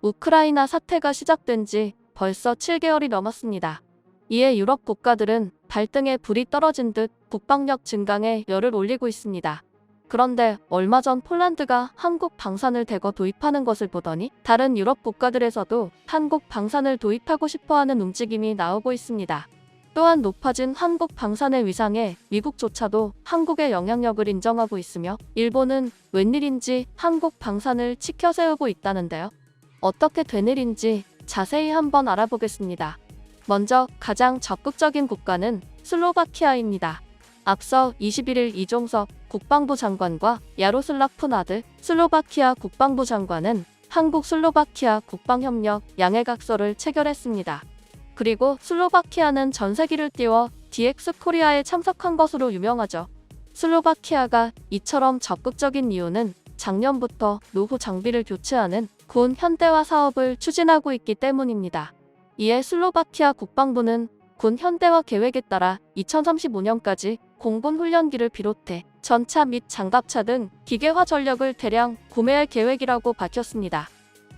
우크라이나 사태가 시작된 지 벌써 7개월이 넘었습니다. 이에 유럽 국가들은 발등에 불이 떨어진 듯 국방력 증강에 열을 올리고 있습니다. 그런데 얼마 전 폴란드가 한국 방산을 대거 도입하는 것을 보더니 다른 유럽 국가들에서도 한국 방산을 도입하고 싶어하는 움직임이 나오고 있습니다. 또한 높아진 한국 방산의 위상에 미국조차도 한국의 영향력을 인정하고 있으며 일본은 웬일인지 한국 방산을 치켜세우고 있다는데요. 어떻게 된 일인지 자세히 한번 알아보겠습니다. 먼저 가장 적극적인 국가는 슬로바키아입니다. 앞서 21일 이종석 국방부 장관과 야로슬라프 나드 슬로바키아 국방부 장관은 한국-슬로바키아 국방협력 양해각서를 체결했습니다. 그리고 슬로바키아는 전세기를 띄워 DX 코리아에 참석한 것으로 유명하죠. 슬로바키아가 이처럼 적극적인 이유는 작년부터 노후 장비를 교체하는 군 현대화 사업을 추진하고 있기 때문입니다. 이에 슬로바키아 국방부는 군 현대화 계획에 따라 2035년까지 공군 훈련기를 비롯해 전차 및 장갑차 등 기계화 전력을 대량 구매할 계획이라고 밝혔습니다.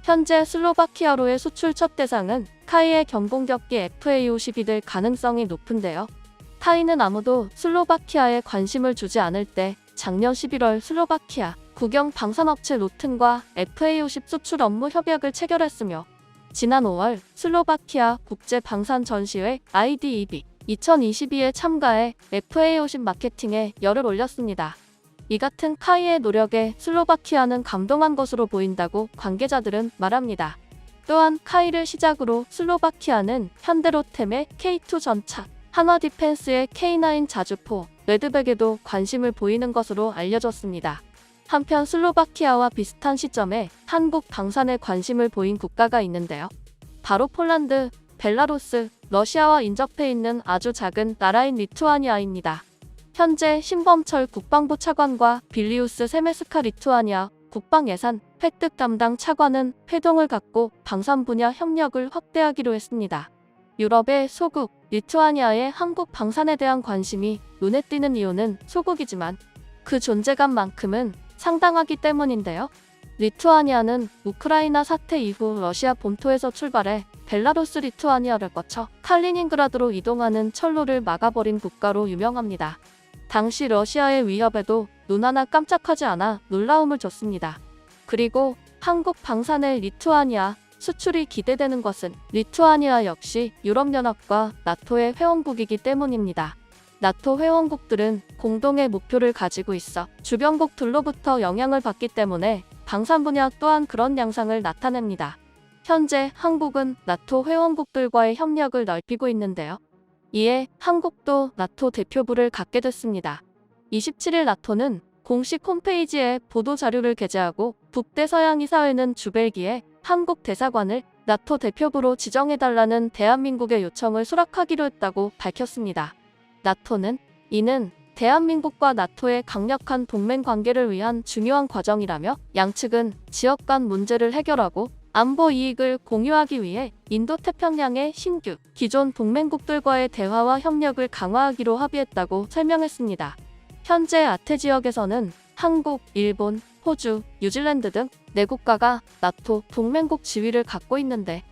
현재 슬로바키아로의 수출 첫 대상은 카이의 경공격기 FA-52 될 가능성이 높은데요. 카이는 아무도 슬로바키아에 관심을 주지 않을 때 작년 11월 슬로바키아 국영 방산업체 로튼과 FA-50 수출 업무 협약을 체결했으며 지난 5월 슬로바키아 국제방산전시회 IDEB 2022에 참가해 FA-50 마케팅에 열을 올렸습니다. 이 같은 카이의 노력에 슬로바키아는 감동한 것으로 보인다고 관계자들은 말합니다. 또한 카이를 시작으로 슬로바키아는 현대로템의 K2 전차, 한화디펜스의 K9 자주포, 레드백에도 관심을 보이는 것으로 알려졌습니다. 한편 슬로바키아와 비슷한 시점에 한국 방산에 관심을 보인 국가가 있는데요. 바로 폴란드, 벨라루스, 러시아와 인접해 있는 아주 작은 나라인 리투아니아입니다. 현재 신범철 국방부 차관과 빌리우스 세메스카 리투아니아 국방예산 획득 담당 차관은 회동을 갖고 방산 분야 협력을 확대하기로 했습니다. 유럽의 소국 리투아니아의 한국 방산에 대한 관심이 눈에 띄는 이유는 소국이지만 그 존재감만큼은 상당하기 때문인데요. 리투아니아는 우크라이나 사태 이후 러시아 본토에서 출발해 벨라루스 리투아니아를 거쳐 칼리닝그라드로 이동하는 철로를 막아버린 국가로 유명합니다. 당시 러시아의 위협에도 눈 하나 깜짝하지 않아 놀라움을 줬습니다. 그리고 한국 방산의 리투아니아 수출이 기대되는 것은 리투아니아 역시 유럽연합과 나토의 회원국이기 때문입니다. 나토 회원국들은 공동의 목표를 가지고 있어 주변국들로부터 영향을 받기 때문에 방산 분야 또한 그런 양상을 나타냅니다. 현재 한국은 나토 회원국들과의 협력을 넓히고 있는데요. 이에 한국도 나토 대표부를 갖게 됐습니다. 27일 나토는 공식 홈페이지에 보도 자료를 게재하고 북대서양이사회는 주벨기에 한국 대사관을 나토 대표부로 지정해달라는 대한민국의 요청을 수락하기로 했다고 밝혔습니다. 나토는 이는 대한민국과 나토의 강력한 동맹 관계를 위한 중요한 과정이라며 양측은 지역 간 문제를 해결하고 안보 이익을 공유하기 위해 인도태평양의 신규 기존 동맹국들과의 대화와 협력을 강화하기로 합의했다고 설명했습니다. 현재 아태 지역에서는 한국, 일본, 호주, 뉴질랜드 등 4국가가 나토 동맹국 지위를 갖고 있는데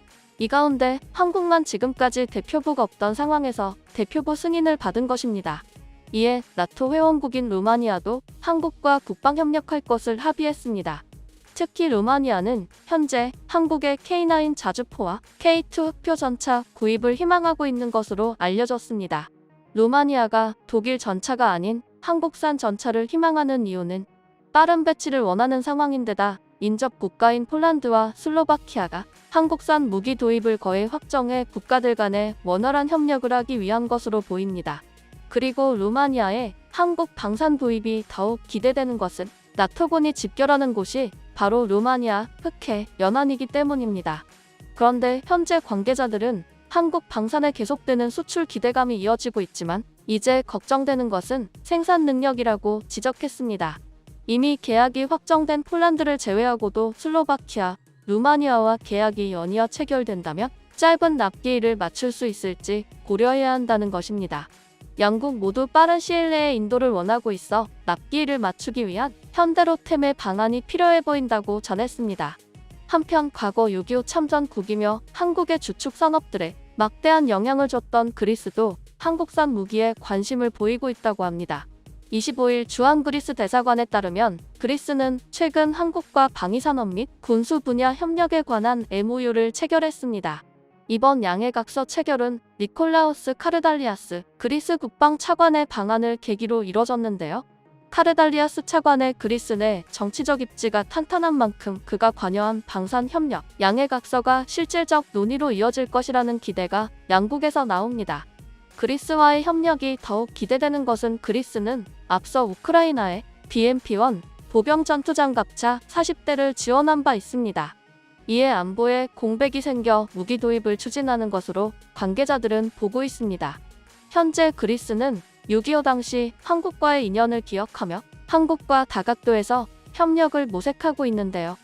이 가운데 한국만 지금까지 대표부가 없던 상황에서 대표부 승인을 받은 것입니다. 이에 나토 회원국인 루마니아도 한국과 국방협력할 것을 합의했습니다. 특히 루마니아는 현재 한국의 K9 자주포와 K2 흑표 전차 구입을 희망하고 있는 것으로 알려졌습니다. 루마니아가 독일 전차가 아닌 한국산 전차를 희망하는 이유는 빠른 배치를 원하는 상황인데다 인접 국가인 폴란드와 슬로바키아가 한국산 무기 도입을 거의 확정해 국가들 간에 원활한 협력을 하기 위한 것으로 보입니다. 그리고 루마니아의 한국 방산 도입이 더욱 기대되는 것은 나토군이 집결하는 곳이 바로 루마니아 흑해 연안이기 때문입니다. 그런데 현재 관계자들은 한국 방산에 계속되는 수출 기대감이 이어지고 있지만 이제 걱정되는 것은 생산 능력이라고 지적했습니다. 이미 계약이 확정된 폴란드를 제외하고도 슬로바키아, 루마니아와 계약이 연이어 체결된다면 짧은 납기일을 맞출 수 있을지 고려해야 한다는 것입니다. 양국 모두 빠른 시일 내에 인도를 원하고 있어 납기일을 맞추기 위한 현대로템의 방안이 필요해 보인다고 전했습니다. 한편 과거 6.25 참전국이며 한국의 주축 산업들에 막대한 영향을 줬던 그리스도 한국산 무기에 관심을 보이고 있다고 합니다. 25일 주한그리스 대사관에 따르면 그리스는 최근 한국과 방위산업 및 군수 분야 협력에 관한 MOU를 체결했습니다. 이번 양해각서 체결은 니콜라우스 카르달리아스 그리스 국방차관의 방한을 계기로 이뤄졌는데요. 카르달리아스 차관의 그리스 내 정치적 입지가 탄탄한 만큼 그가 관여한 방산협력 양해각서가 실질적 논의로 이어질 것이라는 기대가 양국에서 나옵니다. 그리스와의 협력이 더욱 기대되는 것은 그리스는 앞서 우크라이나에 BMP-1 보병 전투장갑차 40대를 지원한 바 있습니다. 이에 안보에 공백이 생겨 무기 도입을 추진하는 것으로 관계자들은 보고 있습니다. 현재 그리스는 6.25 당시 한국과의 인연을 기억하며 한국과 다각도에서 협력을 모색하고 있는데요.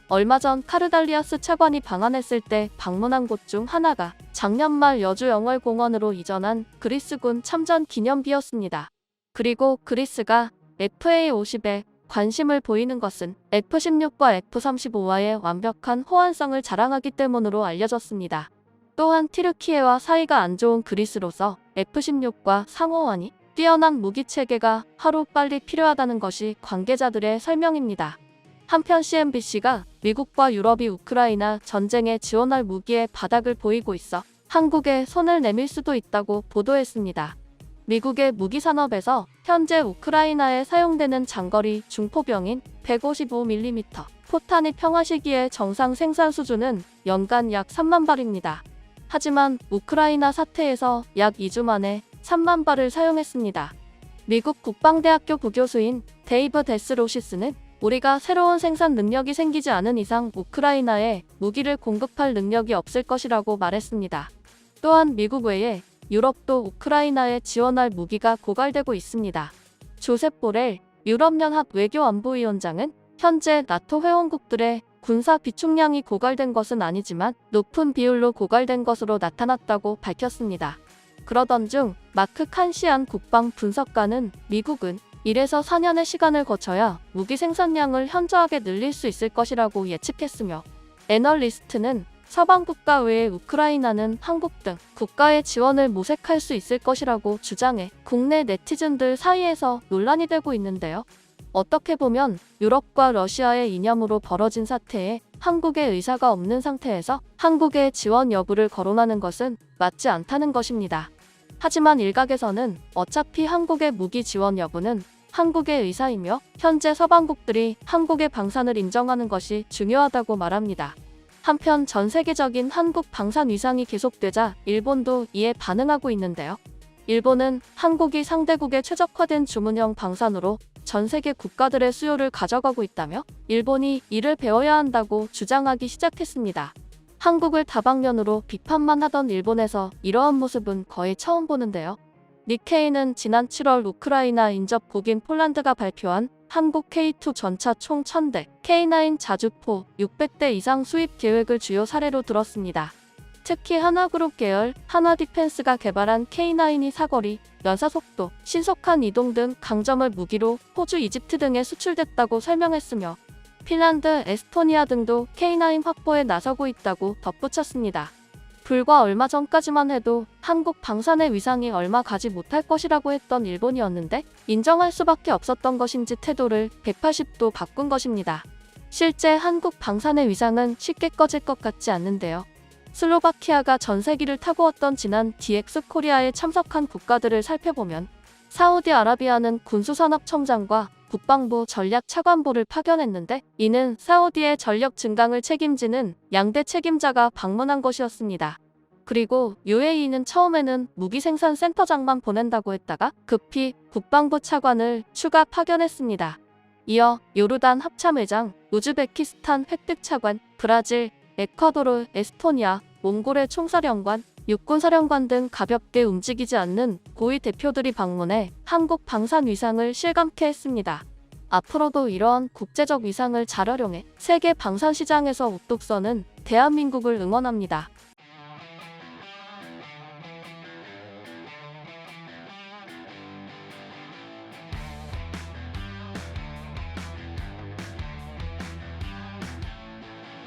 얼마 전 카르달리아스 차관이 방한했을 때 방문한 곳 중 하나가 작년 말 여주 영월공원으로 이전한 그리스군 참전 기념비였습니다. 그리고 그리스가 FA-50에 관심을 보이는 것은 F-16과 F-35와의 완벽한 호환성을 자랑하기 때문으로 알려졌습니다. 또한 튀르키예와 사이가 안 좋은 그리스로서 F-16과 상호환이 뛰어난 무기체계가 하루빨리 필요하다는 것이 관계자들의 설명입니다. 한편 CNBC가 미국과 유럽이 우크라이나 전쟁에 지원할 무기에 바닥을 보이고 있어 한국에 손을 내밀 수도 있다고 보도했습니다. 미국의 무기산업에서 현재 우크라이나에 사용되는 장거리 중포병인 155mm 포탄의 평화 시기의 정상 생산 수준은 연간 약 3만 발입니다. 하지만 우크라이나 사태에서 약 2주 만에 3만 발을 사용했습니다. 미국 국방대학교 부교수인 데이브 데스로시스는 우리가 새로운 생산 능력이 생기지 않은 이상 우크라이나에 무기를 공급할 능력이 없을 것이라고 말했습니다. 또한 미국 외에 유럽도 우크라이나에 지원할 무기가 고갈되고 있습니다. 조셉 보렐 유럽연합 외교안보위원장은 현재 나토 회원국들의 군사 비축량이 고갈된 것은 아니지만 높은 비율로 고갈된 것으로 나타났다고 밝혔습니다. 그러던 중 마크 칸시안 국방 분석가는 미국은 1에서 4년의 시간을 거쳐야 무기 생산량을 현저하게 늘릴 수 있을 것이라고 예측했으며 애널리스트는 서방 국가 외에 우크라이나는 한국 등 국가의 지원을 모색할 수 있을 것이라고 주장해 국내 네티즌들 사이에서 논란이 되고 있는데요. 어떻게 보면 유럽과 러시아의 이념으로 벌어진 사태에 한국의 의사가 없는 상태에서 한국의 지원 여부를 거론하는 것은 맞지 않다는 것입니다. 하지만 일각에서는 어차피 한국의 무기 지원 여부는 한국의 의사이며 현재 서방국들이 한국의 방산을 인정하는 것이 중요하다고 말합니다. 한편 전 세계적인 한국 방산 위상이 계속되자 일본도 이에 반응하고 있는데요. 일본은 한국이 상대국에 최적화된 주문형 방산으로 전 세계 국가들의 수요를 가져가고 있다며 일본이 이를 배워야 한다고 주장하기 시작했습니다. 한국을 다방면으로 비판만 하던 일본에서 이러한 모습은 거의 처음 보는데요. 니케이는 지난 7월 우크라이나 인접 국인 폴란드가 발표한 한국 K2 전차 총 1000대, K9 자주포 600대 이상 수입 계획을 주요 사례로 들었습니다. 특히 한화그룹 계열 한화디펜스가 개발한 K9이 사거리, 연사속도, 신속한 이동 등 강점을 무기로 호주, 이집트 등에 수출됐다고 설명했으며 핀란드, 에스토니아 등도 K9 확보에 나서고 있다고 덧붙였습니다. 불과 얼마 전까지만 해도 한국 방산의 위상이 얼마 가지 못할 것이라고 했던 일본이었는데 인정할 수밖에 없었던 것인지 태도를 180도 바꾼 것입니다. 실제 한국 방산의 위상은 쉽게 꺼질 것 같지 않는데요. 슬로바키아가 전세기를 타고 왔던 지난 DX 코리아에 참석한 국가들을 살펴보면 사우디아라비아는 군수산업청장과 국방부 전략차관보를 파견했는데 이는 사우디의 전력 증강을 책임지는 양대 책임자가 방문한 것이었습니다. 그리고 UAE는 처음에는 무기생산센터장만 보낸다고 했다가 급히 국방부 차관을 추가 파견했습니다. 이어 요르단 합참의장, 우즈베키스탄 획득차관, 브라질, 에콰도르, 에스토니아, 몽골의 총사령관, 육군사령관 등 가볍게 움직이지 않는 고위 대표들이 방문해 한국 방산 위상을 실감케 했습니다. 앞으로도 이러한 국제적 위상을 잘 활용해 세계 방산 시장에서 우뚝 서는 대한민국을 응원합니다.